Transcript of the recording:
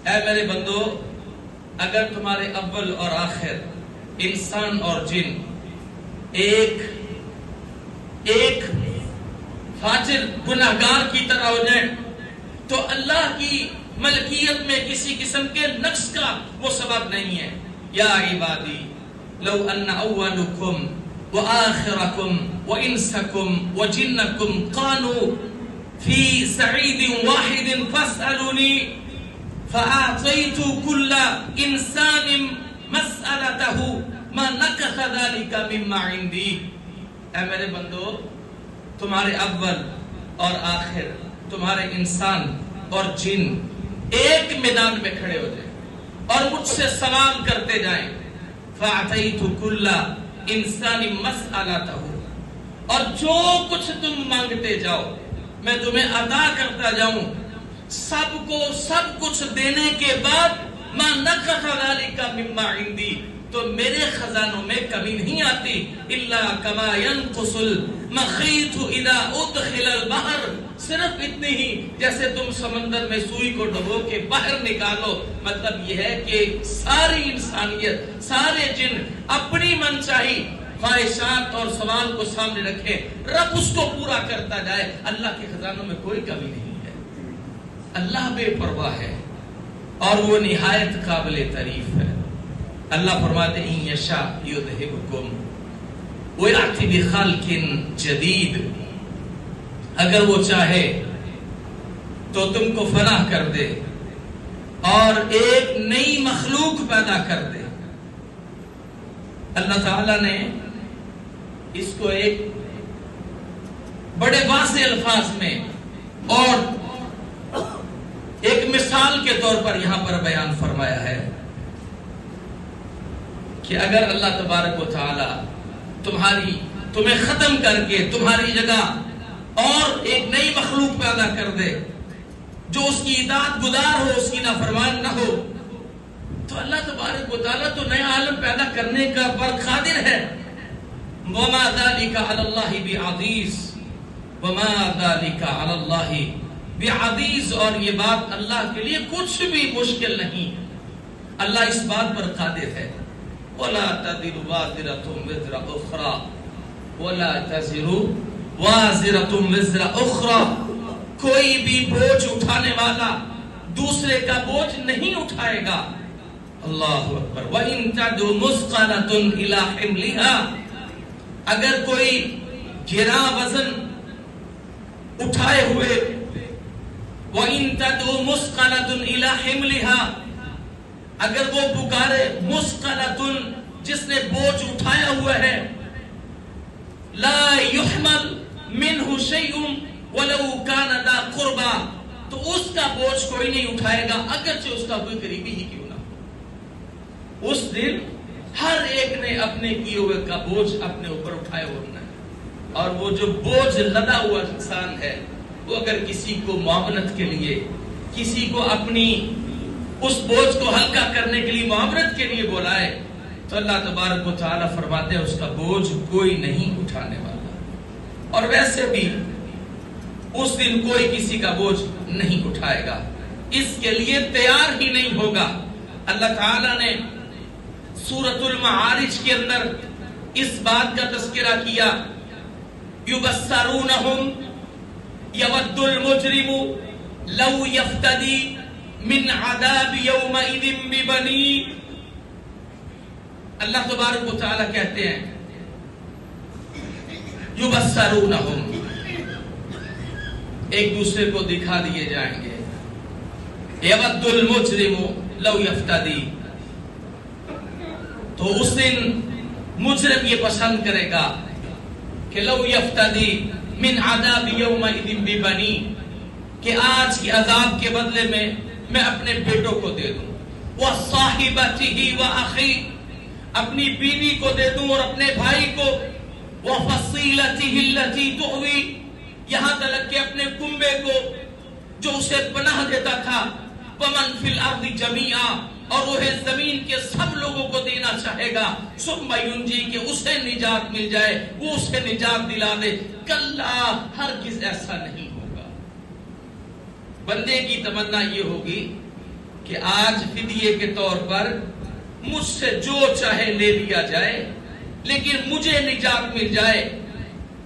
اے میرے بندو، اگر تمہارے اول اور آخر انسان اور جن ایک فاجر گناہگار کی طرح ہو جائیں تو اللہ کی ملکیت میں کسی قسم کے نقص کا وہ سبب نہیں ہے۔ یا عبادی لو ان اولکم وآخرکم وانسکم وجنکم قانوا فی سعید واحد فاسألونی فأعطيت كل إنسان مسألته ما نكث ذلك مما عندي۔ اے میرے بندو، تمہارے اول اور آخر، تمہارے انسان اور جن ایک میدان میں کھڑے ہو جائیں اور مجھ سے سوال کرتے جائیں، فأعطيت كل إنسان مسألته، اور جو کچھ تم مانگتے جاؤ میں تمہیں عطا کرتا جاؤں، سب کو سب کچھ دینے کے بعد ما نقص ذلك مما عندي، تو میرے خزانوں میں کمی نہیں آتی، الا كما ينقص المخيط اذا ادخل البحر، صرف اتنی ہی جیسے تم سمندر میں سوئی کو ڈبو کے باہر نکالو۔ مطلب یہ ہے کہ ساری انسانیت، سارے جن اپنی منچاہی خواہشات اور سوال کو سامنے رکھے، رب اس کو پورا کرتا جائے، اللہ کے خزانوں میں کوئی کمی نہیں۔ اللہ بے پرواہ ہے اور وہ نہایت قابل تعریف ہے۔ اللہ فرماتے ہیں ان یشاء یذہبکم ویأتی بخلق جدید، اگر وہ چاہے تو تم کو فنا کر دے اور ایک نئی مخلوق پیدا کر دے۔ اللہ تعالی نے اس کو ایک بڑے واضح الفاظ میں اور ایک مثال کے طور پر یہاں پر بیان فرمایا ہے کہ اگر اللہ تبارک و تعالی تمہیں ختم کر کے تمہاری جگہ اور ایک نئی مخلوق پیدا کر دے جو اس کی اطاعت گزار ہو، اس کی نافرمان نہ ہو، تو اللہ تبارک و تعالی تو نیا عالم پیدا کرنے کا پر قادر ہے۔ وما ذلك على الله بعزيز، وما ذلك على الله بعزیز، اور یہ بات اللہ کے لیے کچھ بھی مشکل نہیں، اللہ اس بات پر قادر ہے۔ وَلَا تَزِرُ وَازِرَةٌ وِزْرَ أُخْرَى، وَلَا تَزِرُ وَازِرَةٌ وِزْرَ أُخْرَى، کوئی بھی بوجھ اٹھانے والا دوسرے کا بوجھ نہیں اٹھائے گا۔ اللہ اکبر۔ وَإِن تَدْعُ مُثْقَلَةٌ إِلَى حِمْلِهَا، اگر کوئی گراں وزن اٹھائے ہوئے، وَإِن تَدْعُ مُثْقَلَةٌ إِلَى حِمْلِهَا، اگر وہ پکارے مُثْقَلَةٌ جس نے بوجھ اٹھایا ہوا ہے، لَا يُحْمَلْ مِنْهُ شَيْءٌ وَلَوْ كَانَ ذَا قُرْبَى، تو اس کا بوجھ کوئی نہیں اٹھائے گا اگرچہ اس کا کوئی قریبی ہی کیوں نہ ہو۔ اس دن ہر ایک نے اپنے کیے ہوئے کا بوجھ اپنے اوپر اٹھائے ہونا ہے، اور وہ جو بوجھ لدا ہوا انسان ہے، وہ اگر کسی کو معاونت کے لیے، کسی کو اپنی اس بوجھ کو ہلکا کرنے کے لیے معاونت کے لیے بلائے، تو اللہ تبارک و تعالیٰ فرماتے ہیں اس کا بوجھ کوئی نہیں اٹھانے والا، اور ویسے بھی اس دن کوئی کسی کا بوجھ نہیں اٹھائے گا، اس کے لیے تیار ہی نہیں ہوگا۔ اللہ تعالیٰ نے سورۃ المعارج کے اندر اس بات کا تذکرہ کیا، یبصرونہم یود المجرم لو یفتدی من عذاب یومئذ ببنی، اللہ تبارک و تعالیٰ کہتے ہیں یبصرونہم، ایک دوسرے کو دکھا دیے جائیں گے، یود المجرم لو یفتدی، تو اس دن مجرم یہ پسند کرے گا کہ لو یفتدی من عذاب یومئذ ببنی، کہ آج کی عذاب کے بدلے میں اپنے بیٹوں کو دے دوں، وصاحبتہ واخی، اپنی بیوی کو دے دوں اور اپنے بھائی کو، وفصیلتہ التی تؤوی، یہاں تک کہ اپنے کنبے کو جو اسے پناہ دیتا تھا، ومن فی الارض جمیعا، اور وہ زمین کے سب لوگوں کو دینا چاہے گا، ثم ینجی، کہ اسے نجات مل جائے، وہ اسے نجات دلا دے، کلا، ہرگز ایسا نہیں ہوگا۔ بندے کی تمنا یہ ہوگی کہ آج فدیے کے طور پر مجھ سے جو چاہے لے لیا جائے لیکن مجھے نجات مل جائے.